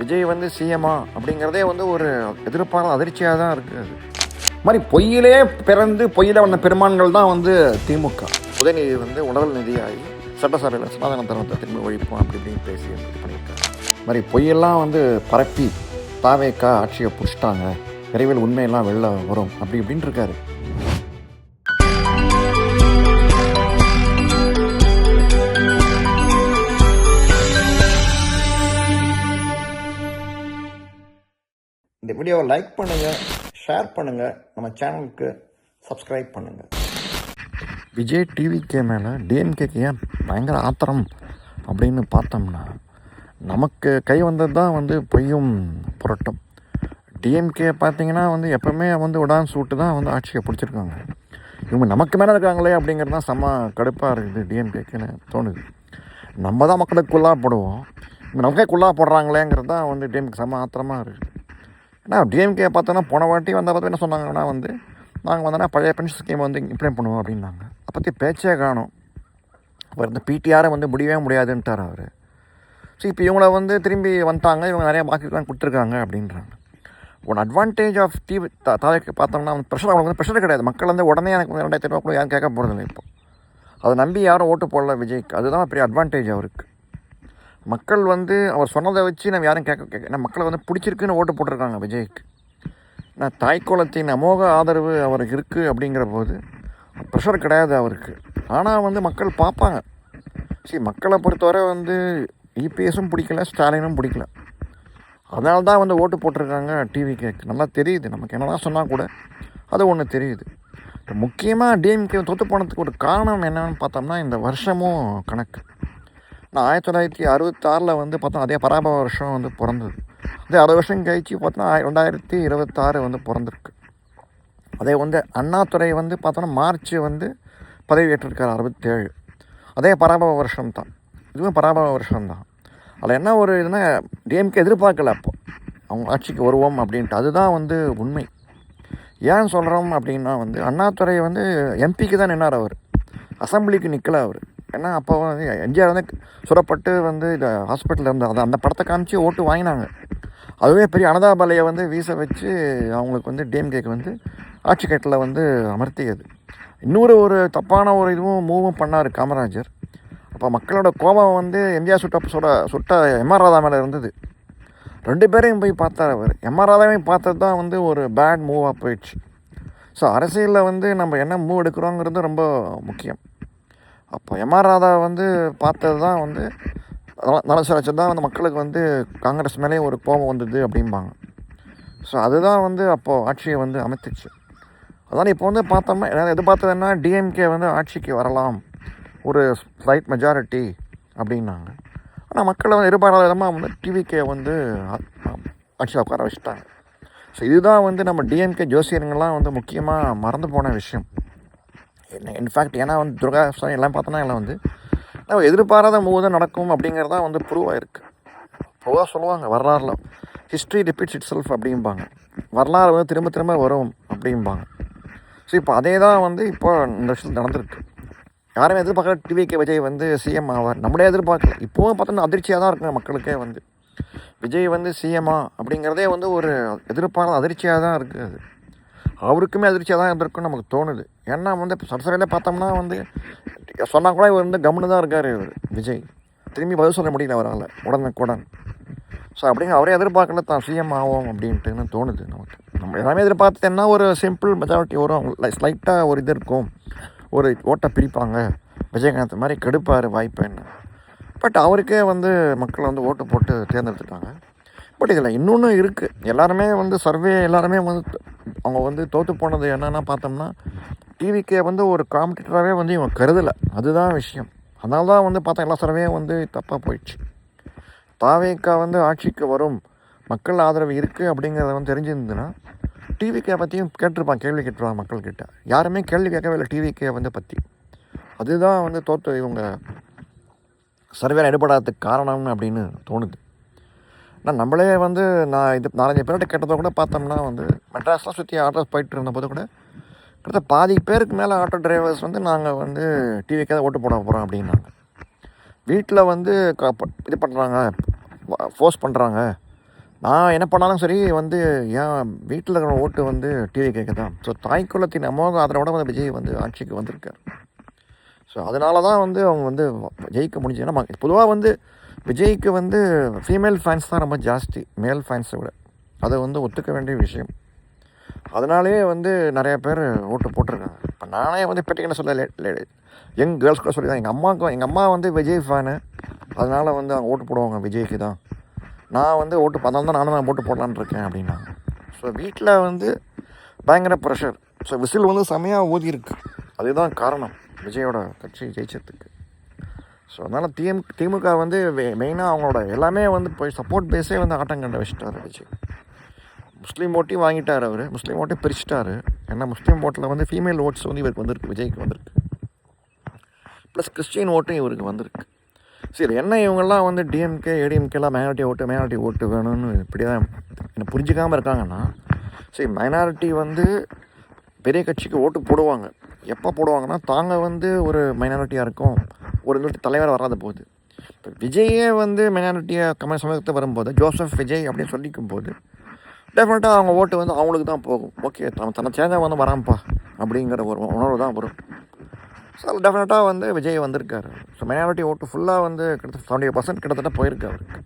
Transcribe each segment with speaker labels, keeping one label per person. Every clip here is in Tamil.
Speaker 1: விஜய் வந்து சிஎம்மா அப்படிங்கிறதே வந்து ஒரு எதிர்பாராத அதிர்ச்சியாக தான் இருக்குது. அது மாதிரி பொய்யிலே பிறந்து பொய்யில் வந்த பெருமான்கள் தான் வந்து திமுக. உதயநிதி வந்து உடல் நிதியாகி சட்டசபையில் சனாதன தர்மத்தை திரும்ப ஒழிப்போம் அப்படி இப்படின்னு பேசி இது பண்ணியிருக்காங்க. மாதிரி பொய்யெல்லாம் வந்து பரப்பி தாவேக்கா ஆட்சியை பிடிச்சிட்டாங்க, விரைவில் உண்மையெல்லாம் வெளில வரும் அப்படி இப்படின்னு இருக்காரு. இந்த வீடியோவை லைக் பண்ணுங்கள், ஷேர் பண்ணுங்கள், நம்ம சேனலுக்கு சப்ஸ்கிரைப் பண்ணுங்கள். விஜய் டிவிகே மேலே டிஎம்கேக்கு ஏன் பயங்கர ஆத்திரம் அப்படின்னு பார்த்தோம்னா, நமக்கு கை வந்தது தான் வந்து பொய்யும் புரட்டும். டிஎம்கே பார்த்தீங்கன்னா வந்து எப்போவுமே வந்து உடான் சூட்டு தான் வந்து ஆட்சியை பிடிச்சிருக்காங்க. இவங்க நமக்கு மேலே இருக்காங்களே அப்படிங்கிறது தான் செம்ம கடுப்பாக இருக்குது டிஎம்கேக்குன்னு தோணுது. நம்ம தான் மக்களுக்கு குள்ளா போடுவோம், இவங்க நமக்கே குள்ளா போடுறாங்களேங்கிறது தான் வந்து டிஎம்கே செம்ம ஆத்திரமாக இருக்குது. ஏன்னா டிஎம்கே பார்த்தோன்னா போன வாட்டி வந்தால் பார்த்து என்ன சொன்னாங்கன்னா வந்து நாங்கள் வந்தோன்னா பழைய பென்ஷன் ஸ்கீம் வந்து இம்ப்ளிமெண்ட் பண்ணுவோம் அப்படின்னாங்க. அதை பற்றி பேச்சே காணும். அவர் இந்த பிடிஆரை வந்து முடியவே முடியாதுன்ட்டார் அவர். ஸோ இப்போ இவங்கள வந்து திரும்பி வந்துட்டாங்க, இவங்க நிறையா பாக்கிலாம் கொடுத்துருக்காங்க அப்படின்றாங்க. ஒன் அட்வான்டேஜ் ஆஃப் தாவைக்கு பார்த்தோம்னா வந்து ப்ரெஷர், அவங்களுக்கு வந்து ப்ரெஷர் கிடையாது. மக்கள் வந்து உடனே எனக்கு 2000 கூட யாரும் கேட்க போகிறதில்லை. இப்போ அதை நம்பி யாரும் ஓட்டு போடல விஜய்க்கு. அதுதான் பெரிய அட்வான்டேஜ் அவருக்கு. மக்கள் வந்து அவர் சொன்னதை வச்சு நம்ம யாரும் ஏன்னா மக்களை வந்து பிடிச்சிருக்குன்னு ஓட்டு போட்டிருக்காங்க விஜய்க்கு. நான் தாய்க்குளத்தின் அமோக ஆதரவு அவருக்கு இருக்குது அப்படிங்கிற போது ப்ரெஷர் கிடையாது அவருக்கு. ஆனால் வந்து மக்கள் பார்ப்பாங்க. சரி, மக்களை பொறுத்தவரை வந்து இபிஎஸும் பிடிக்கல, ஸ்டாலினும் பிடிக்கல. அதனால தான் வந்து ஓட்டு போட்டிருக்காங்க டிவிகேக்கு. நல்லா தெரியுது, நமக்கு என்னதான் சொன்னால் கூட அது ஒன்று தெரியுது. முக்கியமாக டிஎம்கே தோற்று போனதுக்கு ஒரு காரணம் என்னன்னு பார்த்தோம்னா இந்த வருஷமும் கணக்கு. நான் 1966 வந்து பார்த்தோம், அதே பராபவ வருஷம் வந்து பிறந்தது. அதே 60 வருஷம் கழிச்சு பார்த்தோன்னா 2026 வந்து பிறந்திருக்கு. அதே வந்து அண்ணாதுரை வந்து பார்த்தோன்னா மார்ச் வந்து பதவி ஏற்றிருக்காரு 67. அதே பராபவ வருஷம் தான், இதுவும் பராபவ வருஷம்தான். அதில் என்ன ஒரு இதுனா டிஎம்கே எதிர்பார்க்கல அப்போ அவங்க ஆட்சிக்கு வருவோம் அப்படின்ட்டு. அதுதான் வந்து உண்மை. ஏன் சொல்கிறோம் அப்படின்னா வந்து அண்ணாதுரை வந்து எம்பிக்கு தான் நின்னார், அவர் அசம்பிளிக்கு நிற்கலை அவர். ஏன்னா அப்போ வந்து எம்ஜிஆர் வந்து சுரப்பட்டு வந்து இந்த ஹாஸ்பிட்டலில் இருந்தால் அந்த படத்தை காமிச்சு ஓட்டு வாங்கினாங்க. அதுவே பெரிய அனதாபாலையை வந்து வீச வச்சு அவங்களுக்கு வந்து டிஎம்கேக்கு வந்து ஆட்சி கட்டில் வந்து அமர்த்தியது. இன்னொரு ஒரு தப்பான ஒரு இதுவும் மூவும் பண்ணார் காமராஜர். அப்போ மக்களோட கோபம் வந்து எம்ஜிஆர் சுட்ட எம்ஆர் ராதா மேலே இருந்தது. 2 பேரையும் போய் பார்த்தார் அவர். எம்ஆர் ராதாவையும் பார்த்தது தான் வந்து ஒரு பேட் மூவாக போயிடுச்சு. ஸோ அரசியலில் வந்து நம்ம என்ன மூவ் எடுக்கிறோங்கிறது ரொம்ப முக்கியம். அப்போ எம்ஆர் ராதா வந்து பார்த்தது தான் வந்து நலசராட்சி தான் வந்து மக்களுக்கு வந்து காங்கிரஸ் மேலேயும் ஒரு கோபம் வந்தது அப்படிம்பாங்க. ஸோ அதுதான் வந்து அப்போது ஆட்சியை வந்து அமைத்துச்சு. அதான் இப்போ வந்து பார்த்தோம்னா எதாவது எதிர்பார்த்ததுன்னா டிஎம்கே வந்து ஆட்சிக்கு வரலாம், ஒரு ஸ்லைட் மெஜாரிட்டி அப்படின்னாங்க. ஆனால் மக்களை வந்து எதிர்பாராத விதமாக வந்து டிவிகே வந்து ஆட்சியில் உட்கார வச்சுட்டாங்க. ஸோ இதுதான் வந்து நம்ம டிஎம்கே ஜோசியர்கள்லாம் வந்து முக்கியமாக மறந்து போன விஷயம். இன்ஃபேக்ட் ஏன்னா வந்து துர்காசாமி எல்லாம் பார்த்தோன்னா எல்லாம் வந்து நம்ம எதிர்பாராத மூவ் தான் நடக்கும் அப்படிங்கிறதான் வந்து ப்ரூவ் ஆகிருக்கு. பொதுவாக சொல்லுவாங்க வரலாறுல ஹிஸ்ட்ரி ரிப்பீட்ஸ் இட் செல்ஃப் அப்படிம்பாங்க. வரலாறு வந்து திரும்ப திரும்ப வரும் அப்படிம்பாங்க. ஸோ இப்போ அதே தான் வந்து இப்போ இந்த விஷயம் நடந்திருக்கு. யாருமே எதிர்பார்க்கல டிவிகே விஜய் வந்து சிஎம் ஆவார், நம்மளே எதிர்பார்க்கல. இப்போவும் பார்த்தோன்னா அதிர்ச்சியாக தான் இருக்குங்க மக்களுக்கே. வந்து விஜய் வந்து சிஎம்மா அப்படிங்கிறதே வந்து ஒரு எதிர்பாராத அதிர்ச்சியாக தான் இருக்குது. அது அவருக்குமே அதிர்ச்சியாக தான் இருந்திருக்குன்னு நமக்கு தோணுது. ஏன்னா வந்து இப்போ சரசரையில் பார்த்தோம்னா வந்து சொன்னால் கூட இவர் வந்து கம்முன்னு தான் இருக்கார் இவர் விஜய். திரும்பி பதில் சொல்ல முடியல அவரால் உடனுக்குடன். ஸோ அப்படிங்க அவரே எதிர்பார்க்கல தான் சிஎம் ஆகும் அப்படின்ட்டுன்னு தோணுது நமக்கு. நம்ம எல்லாமே எதிர்பார்த்தேன்னா ஒரு சிம்பிள் மெஜாரிட்டி வரும், ஸ்லைட்டாக ஒரு இது இருக்கும், ஒரு ஓட்டை பிரிப்பாங்க, விஜயகாந்த் மாதிரி கெடுப்பார் வாய்ப்புன்னு. பட் அவருக்கே வந்து மக்கள் வந்து ஓட்டு போட்டு தேர்ந்தெடுத்துட்டாங்க. பட் இதில் இன்னொன்று இருக்குது. எல்லாருமே வந்து சர்வே எல்லாருமே வந்து அவங்க வந்து தோற்று போனது என்னென்னா பார்த்தோம்னா டிவிக்கே வந்து ஒரு காம்படிட்டராகவே வந்து இவங்க கருதலை. அதுதான் விஷயம். அதனால தான் வந்து பார்த்தா எல்லா சர்வேயும் வந்து தப்பாக போயிடுச்சு. தாவேக்கா வந்து ஆட்சிக்கு வரும், மக்கள் ஆதரவு இருக்குது அப்படிங்கிறத வந்து தெரிஞ்சிருந்ததுன்னா டிவிகே பற்றியும் கேட்டிருப்பாங்க, கேள்வி கேட்டுருவாங்க மக்கள்கிட்ட. யாருமே கேள்வி கேட்கவே இல்லை டிவிகே வந்து பற்றி. அதுதான் வந்து தோற்று இவங்க சர்வேல ஈடுபடாததுக்கு காரணம்னு அப்படின்னு தோணுது. ஆனால் நம்மளே வந்து நான் இது 4-5 பேர்கிட்ட கேட்டதை கூட பார்த்தோம்னா வந்து மெட்ராஸ்லாம் சுற்றி ஆட்டோஸ் போயிட்டு இருந்தபோது கூட கிட்டத்தட்ட பாதி பேருக்கு மேலே ஆட்டோ டிரைவர்ஸ் வந்து நாங்கள் வந்து டிவிக்கே தான் ஓட்டு போட போகிறோம் அப்படின்னாங்க. வீட்டில் வந்து இது பண்ணுறாங்க, ஃபோர்ஸ் பண்ணுறாங்க, நான் என்ன பண்ணாலும் சரி வந்து என் வீட்டில் இருக்கிற ஓட்டு வந்து டிவி கேட்க தான். ஸோ தாய்க்குலத்தின் அமோக அதனோட வந்து விஜய் வந்து ஆட்சிக்கு வந்திருக்கார். ஸோ அதனால தான் வந்து அவங்க வந்து ஜெயிக்க முடிஞ்சு. ஏன்னா பொதுவாக வந்து விஜய்க்கு வந்து ஃபீமேல் ஃபேன்ஸ் தான் ரொம்ப ஜாஸ்தி மேல் ஃபேன்ஸை விட. அதை வந்து ஒத்துக்க வேண்டிய விஷயம். அதனாலேயே வந்து நிறைய பேர் ஓட்டு போட்டிருக்காங்க. இப்போ நானே வந்து பெட்டிக்கு என்ன சொல்ல யங் கேர்ள்ஸ் கூட சொல்லி தான் எங்கள் அம்மா வந்து விஜய் ஃபேனு. அதனால் வந்து அவங்க ஓட்டு போடுவாங்க விஜய்க்கு தான். நான் வந்து ஓட்டு அதனால தான் நானும் ஓட்டு போடலான்னு இருக்கேன் அப்படின்னாங்க. ஸோ வீட்டில் வந்து பயங்கர ப்ரெஷர். ஸோ விசில் வந்து செமையாக ஊதியிருக்கு. அதுதான் காரணம் விஜயோட கட்சி ஜெயிச்சதுக்கு. ஸோ அதனால் திமுக வந்து மெயினாக அவங்களோட எல்லாமே வந்து போய் சப்போர்ட் பேஸே வந்து ஆட்டம் கண்டு வச்சுட்டார் விஜய். முஸ்லீம் ஓட்டையும் வாங்கிட்டார் அவர். முஸ்லீம் ஓட்டையும் பிரிச்சுட்டார். ஏன்னா முஸ்லீம் ஓட்டில் வந்து ஃபீமேல் ஓட்ஸ் வந்து இவருக்கு வந்திருக்கு, விஜய்க்கு வந்திருக்கு. ப்ளஸ் கிறிஸ்டின் ஓட்டும் இவருக்கு வந்திருக்கு. சரி, என்ன இவங்கெல்லாம் வந்து டிஎம்கே ஏடிஎம்கேலாம் மைனாரிட்டி ஓட்டு வேணும்னு இப்படி தான் என்ன புரிஞ்சிக்காமல் இருக்காங்கன்னா, சரி மைனாரிட்டி வந்து பெரிய கட்சிக்கு ஓட்டு போடுவாங்க. எப்போ போடுவாங்கன்னா தாங்க வந்து ஒரு மைனாரிட்டியாக இருக்கும், ஒரு தலைவர் வராத போகுது. இப்போ விஜயே வந்து மைனாரிட்டியாக சமயத்தை வரும்போது ஜோசப் விஜய் அப்படின்னு சொல்லிக்கும் போது டெஃபினட்டாக அவங்க ஓட்டு வந்து அவங்களுக்கு தான் போகும். ஓகே, தன்னை சேஞ்சாக வந்து வரான்ப்பா அப்படிங்கிற ஒரு உணர்வு தான் வரும். ஸோ அதில் டெஃபினட்டாக வந்து விஜய் வந்திருக்காரு. ஸோ மைனாரிட்டி ஓட்டு ஃபுல்லாக வந்து கிட்டத்தட்ட 70% கிட்டத்தட்ட போயிருக்கு அவருக்கு.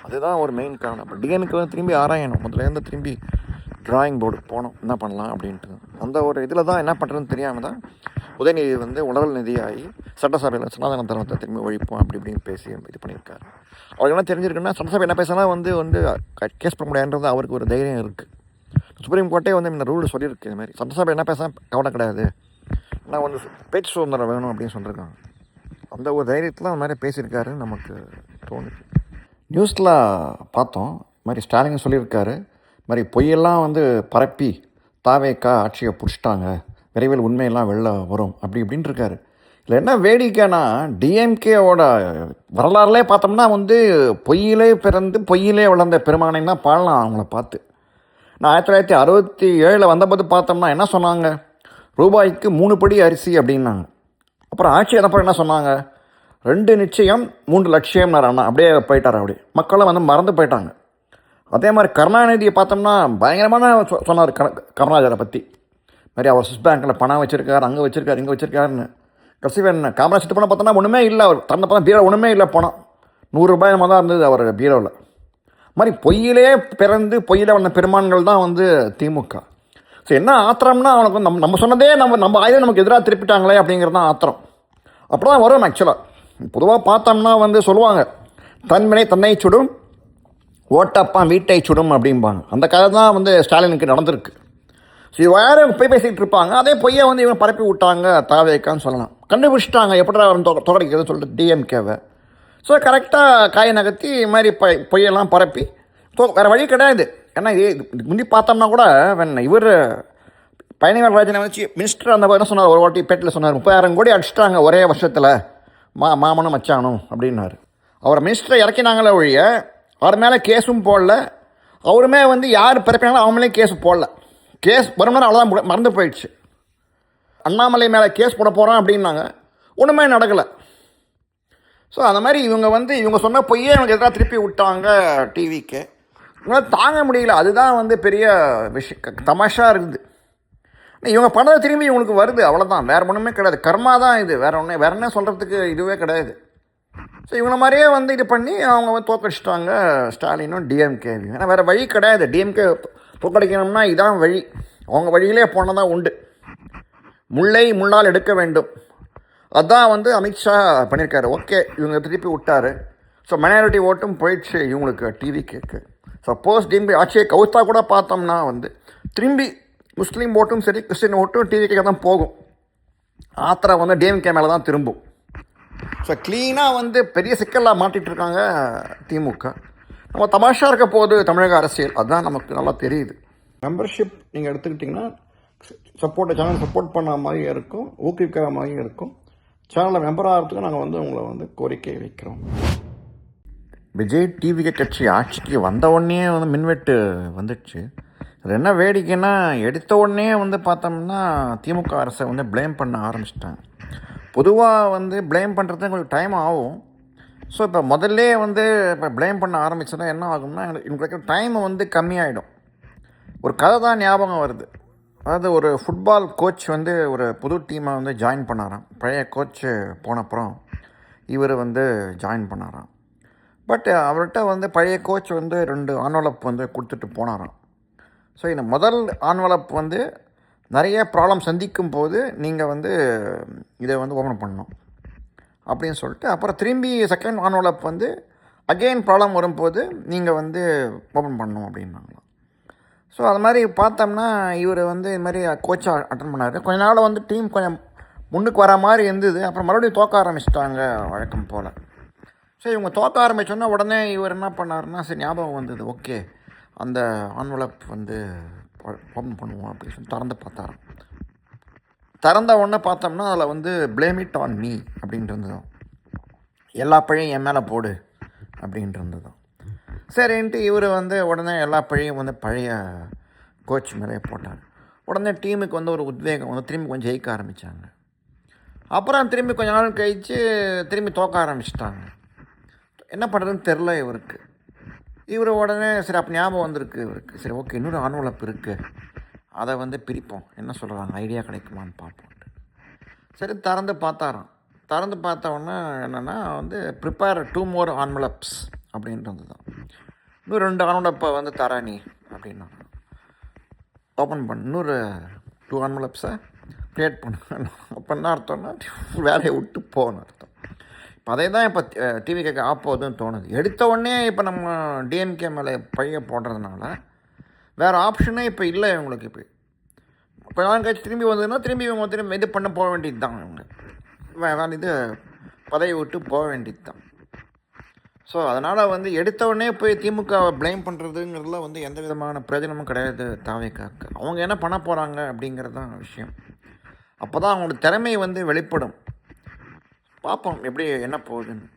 Speaker 1: அதுதான் ஒரு மெயின் காரணம். இப்போ டிஎம்கே வந்து திரும்பி ஆராயணும், முதலேருந்து திரும்பி ட்ராயிங் போர்டு போகணும், என்ன பண்ணலாம் அப்படின்ட்டு. அந்த ஒரு இதில் தான் என்ன பண்ணுறதுன்னு தெரியாமல் தான் உதயநிதி வந்து உடல் நிதியாகி சட்டசபையில் சனாதன தர்மத்தை திரும்பி ஒழிப்போம் அப்படி இப்படின்னு பேசி இது பண்ணியிருக்காரு. அவருக்கு என்ன தெரிஞ்சிருக்குன்னா, சட்டசபை என்ன பேசினா வந்து கேஸ் பண்ண முடியாதுன்றது அவருக்கு ஒரு தைரியம் இருக்குது. சுப்ரீம் கோர்ட்டே வந்து இந்த ரூல் சொல்லியிருக்கு. இது மாதிரி சட்டசபை என்ன பேசினா கவலை கிடையாது, நான் வந்து பேச்சு சுதந்திரம் வேணும் அப்படின்னு சொல்லியிருக்காங்க. அந்த ஒரு தைரியத்தில் அந்த மாதிரி பேசியிருக்காருன்னு நமக்கு தோணுது. நியூஸில் பார்த்தோம், இது மாதிரி ஸ்டாலின் சொல்லியிருக்காரு, இது மாதிரி பொய்யெல்லாம் வந்து பரப்பி தாவேக்கா ஆட்சியை பிடிச்சிட்டாங்க, விரைவில் உண்மையெல்லாம் வெளில வரும் அப்படி இப்படின்னு இருக்காரு. இல்லை என்ன வேடிக்கைன்னா, டிஎம்கேவோட வரலாறுலே பார்த்தோம்னா வந்து பொய்யிலே பிறந்து பொய்யிலே வளர்ந்த பெருமானைன்னா பாடலாம் அவங்கள பார்த்து. நான் 1967 வந்தபோது பார்த்தோம்னா என்ன சொன்னாங்க, ரூபாய்க்கு 3 படி அரிசி அப்படின்னாங்க. அப்புறம் ஆட்சி அப்புறம் என்ன சொன்னாங்க, 2 நிச்சயம் 3 லட்சியம்னார் அண்ணா. அப்படியே போயிட்டார். அப்படி மக்களும் வந்து மறந்து போயிட்டாங்க. அதே மாதிரி கருணாநிதியை பார்த்தோம்னா பயங்கரமான சொன்னார் கருணாநிதியை பற்றி. மாதிரி அவர் ஸ்விஸ் பேங்க்கில் பணம் வச்சுருக்காரு, அங்கே வச்சுருக்காரு, இங்கே வச்சுருக்காருன்னு. கடைசிவன் காமராஜ் சிட்டு பணம் பார்த்தோன்னா ஒன்றுமே இல்லை, அவர் தந்த பணம் பீரோ ஒன்றுமே இல்லை, பணம் 100 ரூபாய் தான் இருந்தது அவர் பீரோவில். மாதிரி பொய்யிலே பிறந்து பொய்யிலே வந்த பெருமான்கள் தான் வந்து திமுக. ஸோ என்ன ஆத்திரம்னா, அவனுக்கு வந்து நம்ம சொன்னதே நம்ம ஆயுதம் நமக்கு எதிராக திருப்பிட்டாங்களே அப்படிங்கிறது தான் ஆத்திரம். அப்படி தான் வரும். ஆக்சுவலாக பொதுவாக பார்த்தோம்னா வந்து சொல்லுவாங்க, தன்வினை தன்னை சுடும், ஓட்டப்பா வீட்டை சுடும் அப்படிம்பாங்க. அந்த கதை தான் வந்து ஸ்டாலினுக்கு நடந்திருக்கு. ஸோ இது வேறு போய் பேசிகிட்டு இருப்பாங்க, அதே பொய்யை வந்து இவங்க பரப்பி விட்டாங்க தாவேக்கான்னு சொல்லலாம். கண்டுபிடிச்சிட்டாங்க எப்படா தொடர்கிறதுன்னு சொல்லிட்டு டிஎம்கேவை. ஸோ கரெக்டாக காயை நகர்த்தி இது மாதிரி பொய்யெல்லாம் பரப்பி வேறு வழி கிடையாது. ஏன்னா முந்தி பார்த்தோம்னா கூட இவர் பழனிவேல் ராஜனை வச்சு மினிஸ்டர் அந்த என்ன சொன்னார், ஒரு வாட்டி பேட்டில் சொன்னார், 30,000 கோடி அடிச்சிட்டாங்க ஒரே வருஷத்தில் மாமனும் மச்சானும் அப்படின்னாரு. அவரை மினிஸ்டரை இறக்கினாங்களே ஒழிய அவர் மேலே கேஸும் போடல. அவருமே வந்து யார் பிறப்பினாலும் அவங்க மேலேயும் கேஸ் போடல. கேஸ் வரும்னா அவ்வளோதான், மறந்து போயிடுச்சு. அண்ணாமலை மேலே கேஸ் போட போகிறோம் அப்படின்னாங்க, ஒன்றுமே நடக்கலை. ஸோ அந்த மாதிரி இவங்க சொன்ன பொய்யே இவங்க எதிராக திருப்பி விட்டாங்க டிவிக்கு. இவங்களால் தாங்க முடியல. அதுதான் வந்து பெரிய விஷயம், தமாஷாக இருக்குது. இவங்க பண்ணதை திரும்பி இவங்களுக்கு வருது, அவ்வளோதான், வேறு ஒன்றுமே கிடையாது. கர்மா தான் இது, வேறு என்ன சொல்கிறதுக்கு இதுவே கிடையாது. ஸோ இவங்க மாதிரியே வந்து இது பண்ணி அவங்க வந்து தோக்கடிச்சிட்டாங்க ஸ்டாலினும் டிஎம்கே. ஏன்னா வேறு வழி கிடையாது. டிஎம்கே தோக்கடிக்கணும்னா இதான் வழி, அவங்க வழியிலே போனதான் உண்டு. முல்லை முள்ளால் எடுக்க வேண்டும், அதுதான் வந்து அமித்ஷா பண்ணியிருக்காரு. ஓகே, இவங்க திருப்பி விட்டார். ஸோ மைனாரிட்டி ஓட்டும் போயிடுச்சு இவங்களுக்கு டிவிக்கு. சப்போஸ் டிஎம்கே ஆட்சியை கவுத்தா கூட பார்த்தோம்னா வந்து திரும்பி முஸ்லீம் ஓட்டும் சரி கிறிஸ்டின் ஓட்டும் டிவிக்கு தான் போகும். ஆத்திரம் வந்து டிஎம்கே மேலே தான் திரும்பும். ஸோ க்ளீனாக வந்து பெரிய சிக்கலாக மாட்டிகிட்டு இருக்காங்க திமுக. நம்ம தமாஷா இருக்க போது தமிழக அரசியல், அதுதான் நமக்கு நல்லா தெரியுது. மெம்பர்ஷிப் நீங்கள் எடுத்துக்கிட்டிங்கன்னா சேனல் சப்போர்ட் பண்ண மாதிரியும் இருக்கும், ஊக்குவிக்கிற மாதிரியும் இருக்கும். சேனலில் மெம்பர் ஆகிறதுக்கு நாங்கள் வந்து உங்களை வந்து கோரிக்கை வைக்கிறோம். விஜய் டிவிகே கட்சி ஆட்சிக்கு வந்த உடனே வந்து மின்வெட்டு வந்துடுச்சு. அது என்ன வேடிக்கைன்னா, எடுத்த உடனே வந்து பார்த்தோம்னா திமுக அரசை வந்து ப்ளேம் பண்ண ஆரம்பிச்சிட்டாங்க. பொதுவாக வந்து ப்ளேம் பண்ணுறது கொஞ்சம் டைம் ஆகும். ஸோ இப்போ முதல்லே வந்து இப்போ ப்ளேம் பண்ண ஆரம்பிச்சோன்னா என்ன ஆகும்னா எங்களுக்கு டைம் வந்து கம்மியாயிடும். ஒரு கதை தான் ஞாபகம் வருது. அதாவது ஒரு ஃபுட்பால் கோச் வந்து ஒரு புது டீமை வந்து ஜாயின் பண்ணாராம். பழைய கோச்சு போனப்புறம் இவர் வந்து ஜாயின் பண்ணாராம். பட் அவர்கிட்ட வந்து பழைய கோச் வந்து 2 ஆன்வலப் வந்து கொடுத்துட்டு போனாராம். ஸோ இந்த முதல் ஆன்வலப் வந்து நிறைய ப்ராப்ளம் சந்திக்கும் போது நீங்கள் வந்து இதை வந்து ஓப்பன் பண்ணணும் அப்படின்னு சொல்லிட்டு, அப்புறம் திரும்பி செகண்ட் ஆன்வலப் வந்து அகெயின் ப்ராப்ளம் வரும்போது நீங்கள் வந்து ஓப்பன் பண்ணணும் அப்படின்னாங்களாம். ஸோ அது மாதிரி பார்த்தோம்னா இவர் வந்து இது மாதிரி கோச்சாக அட்டன் பண்ணார். கொஞ்ச நாள் வந்து டீம் கொஞ்சம் முன்னுக்கு வர மாதிரி இருந்தது. அப்புறம் மறுபடியும் தோக்க ஆரம்பிச்சிட்டாங்க வழக்கம் போல். ஸோ இவங்க தோக்க ஆரம்பித்தோன்னா உடனே இவர் என்ன பண்ணாருன்னா, சரி ஞாபகம் வந்தது, ஓகே அந்த ஆன்வலப் வந்து ஓப்பன் பண்ணுவோம் அப்படின்னு சொல்லி திறந்து பார்த்தாராம். திறந்த உடனே பார்த்தோம்னா அதில் வந்து ப்ளேம் இட் ஆன் மீ அப்படின்ட்டு இருந்ததும், எல்லா பழையும் என் மேலே போடு அப்படின்ட்டு இருந்ததும். சரின்ட்டு இவர் வந்து உடனே எல்லா பழையும் வந்து பழைய கோச் மேலே போட்டார். உடனே டீமுக்கு வந்து ஒரு உத்வேகம் வந்து திரும்பி கொஞ்சம் ஜெயிக்க ஆரம்பித்தாங்க. அப்புறம் திரும்பி கொஞ்ச நாள் கழித்து திரும்பி தோக்க ஆரம்பிச்சிட்டாங்க. என்ன பண்ணுறதுன்னு தெரில இவருக்கு. இவர் உடனே சரி அப்போ ஞாபகம் வந்திருக்கு இவருக்கு, சரி ஓகே இன்னொரு ஆன்வலப் இருக்குது, அதை வந்து பிரிப்போம், என்ன சொல்கிறாங்க ஐடியா கிடைக்குமான்னு பார்ப்போம். சரி திறந்து பார்த்தாராம். திறந்து பார்த்தவொன்னே என்னென்னா வந்து ப்ரிப்பேர் 2 more envelopes அப்படின்றது தான். இன்னும் 2 ஆன்வலப்பை வந்து தர நீ அப்படின்னா ஓப்பன் பண்ண, இன்னொரு 2 ஆன்வலப்ஸை க்ரியேட் பண்ண. அப்போ என்ன அர்த்தம்னா வேலையை விட்டு போகணும் அர்த்தம். இப்போ அதே தான் இப்போ டிவி கேட்க ஆப்போதுன்னு தோணுது. எடுத்த உடனே இப்போ நம்ம டிஎம்கே மேலே பழைய போடுறதுனால வேறு ஆப்ஷனே இப்போ இல்லை இவங்களுக்கு. இப்போ கொஞ்ச நாள் கழிச்சு திரும்பி வந்ததுன்னா திரும்பி இவங்க திரும்பி இது பண்ண போக வேண்டியது தான். இவங்க வேறு இது பதவி விட்டு போக வேண்டியது தான். ஸோ அதனால் வந்து எடுத்த உடனே போய் திமுகவை ப்ளேம் பண்ணுறதுங்கிறதுல வந்து எந்த விதமான பிரயோஜனமும் கிடையாது தாவேக்காக்கு. அவங்க என்ன பண்ண போகிறாங்க அப்படிங்கிறது தான் விஷயம். அப்போ தான் அவங்களோட திறமை வந்து வெளிப்படும். பார்ப்போம் எப்படி என்ன போகுதுன்னு.